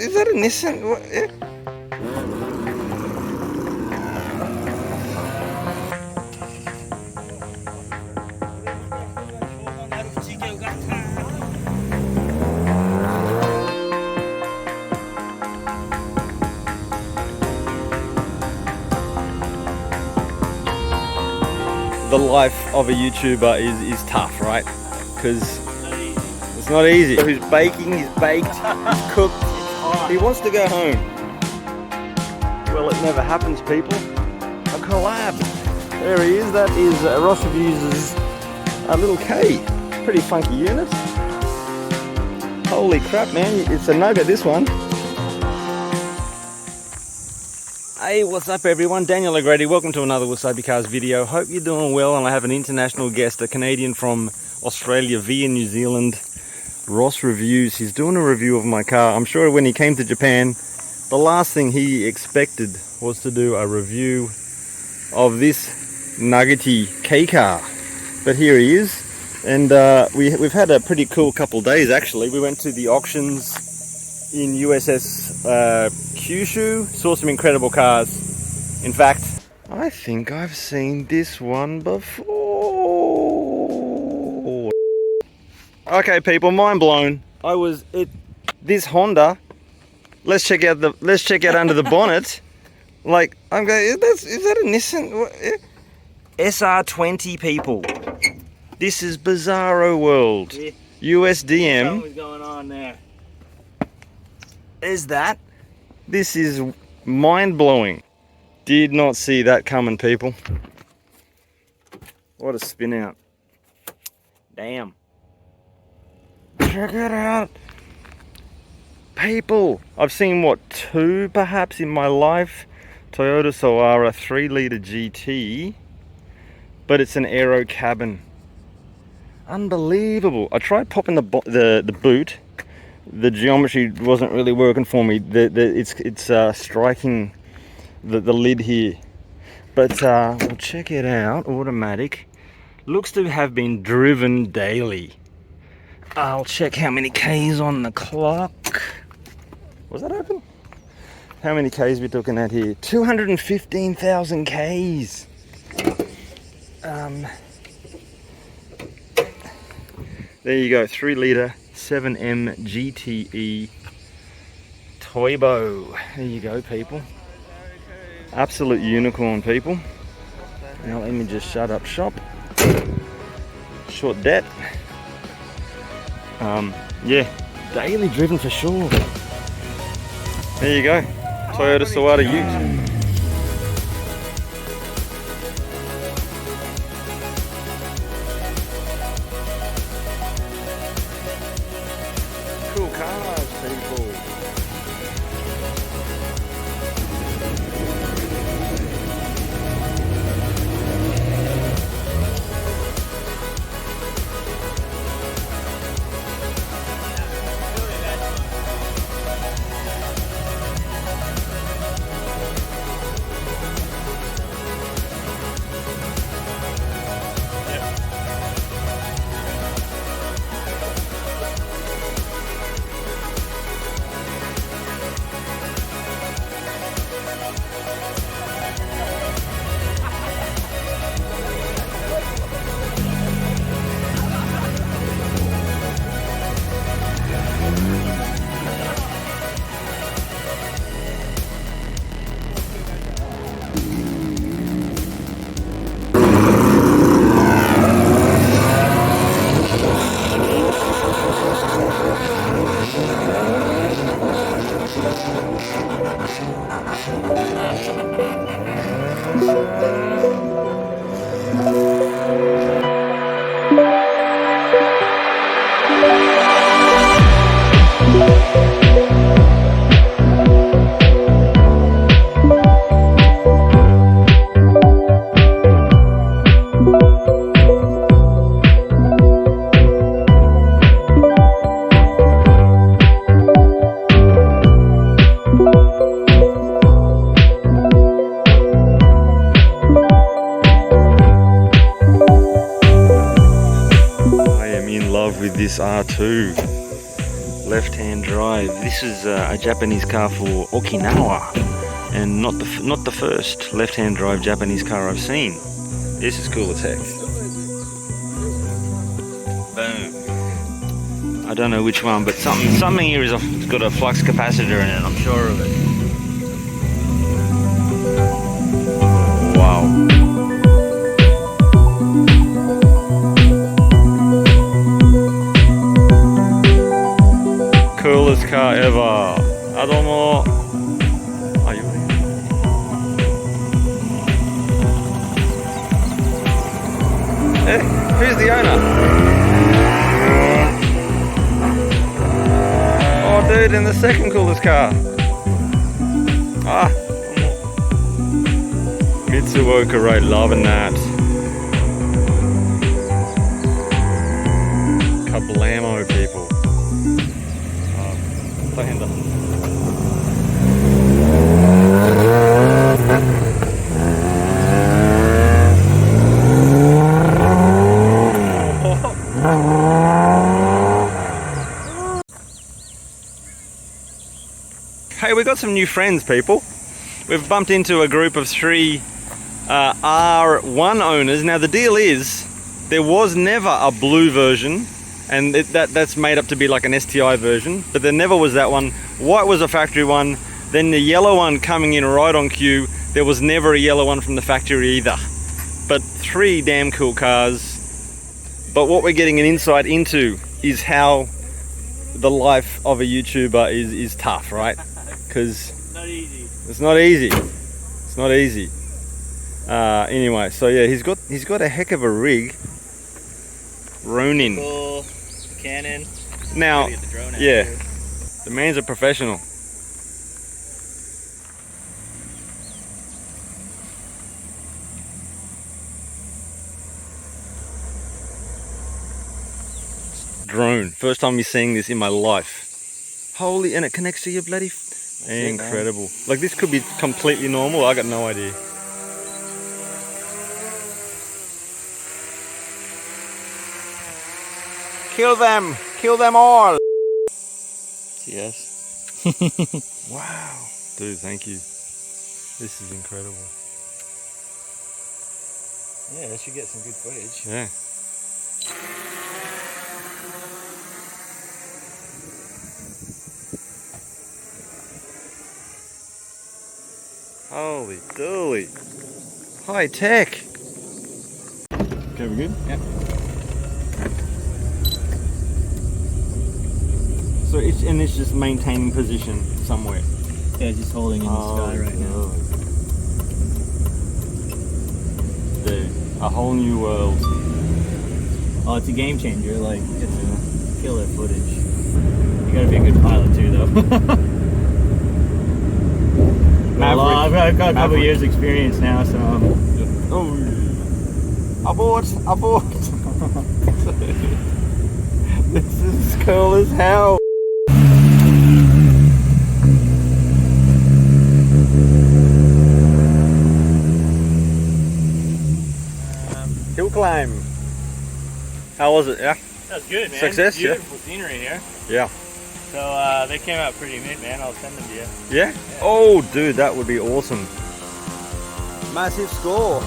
is that a Nissan? What? Yeah. The life of a YouTuber is tough, right? Because it's not easy. He's baking, he's baked, he's cooked. He wants to go home. Well, it never happens, people. A collab. There he is. That is Ross Reviews' little K. Pretty funky unit. Holy crap, man. It's a nugget, this one. Hey, what's up everyone? Daniel O'Grady. Welcome to another WasabiCars video. Hope you're doing well, and I have an international guest, a Canadian from Australia via New Zealand, Ross Reviews. He's doing a review of my car. I'm sure when he came to Japan, the last thing he expected was to do a review of this nuggety K car. But here he is, and we've had a pretty cool couple days actually. We went to the auctions in USS Kyushu, saw some incredible cars. In fact, I think I've seen this one before. Okay people, mind blown. This Honda, let's check out under the bonnet. Like, I'm going, is that a Nissan? What? SR20 people. This is Bizarro World. Yeah. USDM. What's going on there? Is that? This is mind-blowing. Did not see that coming, people. What a spin out. Damn. Check it out. People, I've seen what, two perhaps in my life. Toyota Soara 3-litre GT, but it's an aero cabin. Unbelievable. I tried popping the boot. The geometry wasn't really working for me. It's striking the lid here. But we'll check it out. Automatic. Looks to have been driven daily. I'll check how many K's on the clock. Was that open? How many K's we looking at here? 215,000 K's. There you go, 3-litre 7M GTE Toybo. There you go, people. Absolute unicorn, people. Now let me just shut up shop. Short debt. Yeah, daily driven for sure. There you go, Toyota Soara Ute. Cool cars, people. With this R2, left-hand drive. This is a Japanese car for Okinawa, and not the first left-hand drive Japanese car I've seen. This is cool as heck. Boom. I don't know which one, but something here is it's got a flux capacitor in it. I'm sure of it. Wow. Coolest car ever. Adomo. Are you ready? Hey, who's the owner? Oh dude, in the second coolest car. Ah. Fukuoka, right, loving that. Kablamo, people. Hey, we got some new friends, people. We've bumped into a group of 3 R1 owners. Now the deal is, there was never a blue version, and that's made up to be like an STI version, but there never was that one. White was a factory one, then the yellow one coming in right on cue. There was never a yellow one from the factory either. But 3 damn cool cars. But what we're getting an insight into is how the life of a YouTuber is tough, right? Because it's not easy. It's not easy. Anyway, so yeah, he's got a heck of a rig. Ronin. Cool. Canon. Now, yeah, the man's a professional. Drone. First time you're seeing this in my life. Holy, and it connects to your bloody... Incredible. Like, this could be completely normal. I got no idea. Kill them! Kill them all! Yes. Wow. Dude, thank you. This is incredible. Yeah, I should get some good footage. Yeah. Holy dooly. High tech. Okay, we good? Yep. So it's just maintaining position somewhere. Yeah, just holding in the sky right now. Dude, a whole new world. Oh, it's a game changer. Like, it's killer footage. You gotta be a good pilot too, though. Well, I've got a couple years experience now, so... Oh, abort! Abort! This is cool as hell! Hill climb. How was it? Yeah? That was good, man. Success, Beautiful scenery here. Yeah. So they came out pretty neat, man. I'll send them to you. Yeah? Oh, dude, that would be awesome. Massive score.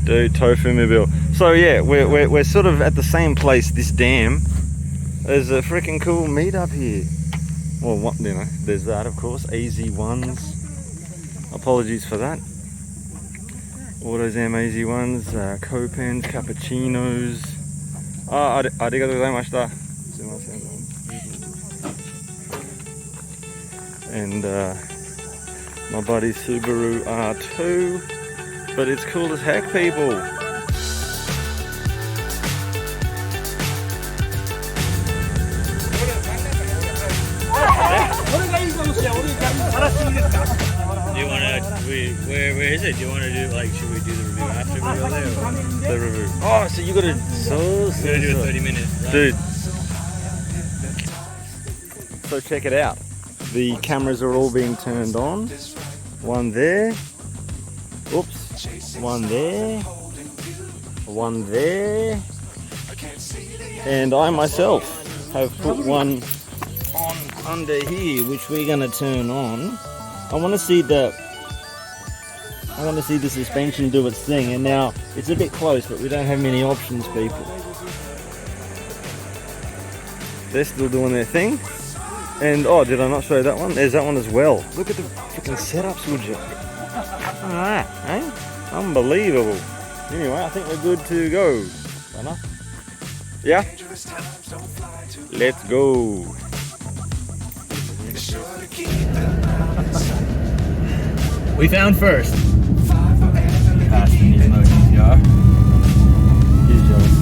Dude, tofu mobile. So yeah, we're sort of at the same place, this dam. There's a freaking cool meetup here. Well, what, you know, there's that of course, AZ1s. Apologies for that. Autozam AZ1s, Copens, cappuccinos. Ah, arigatou gozaimashita. And my buddy Subaru R2. But it's cool as heck, people. Where is it? Do you want to do like? Should we do the review after we go there? Or? The review. Oh, so you got to We're gonna do a 30-minute. Right? Dude. So check it out. The cameras are all being turned on. One there. Oops. One there. One there. And I myself have put one on under here, which we're going to turn on. I want to see the suspension do its thing, and now it's a bit close, but we don't have many options, people. They're still doing their thing. And oh, did I not show that one? There's that one as well. Look at the freaking setups, would you? Alright, eh? Unbelievable. Anyway, I think we're good to go. Enough? Yeah? Let's go. We found first. Passed in these emotions, you are. He's jealous.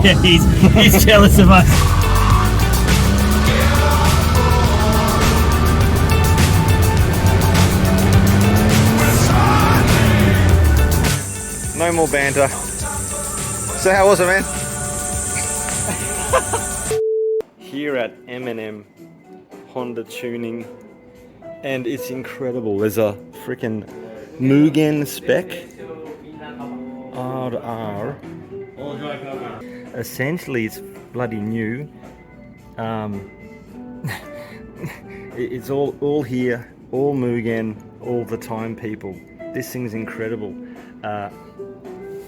Yeah, he's jealous of us. No more banter. So how was it, man? Here at M&M Honda Tuning, and it's incredible. There's a freaking Mugen spec R2. Essentially, it's bloody new. It's all here, all Mugen, all the time, people. This thing's incredible.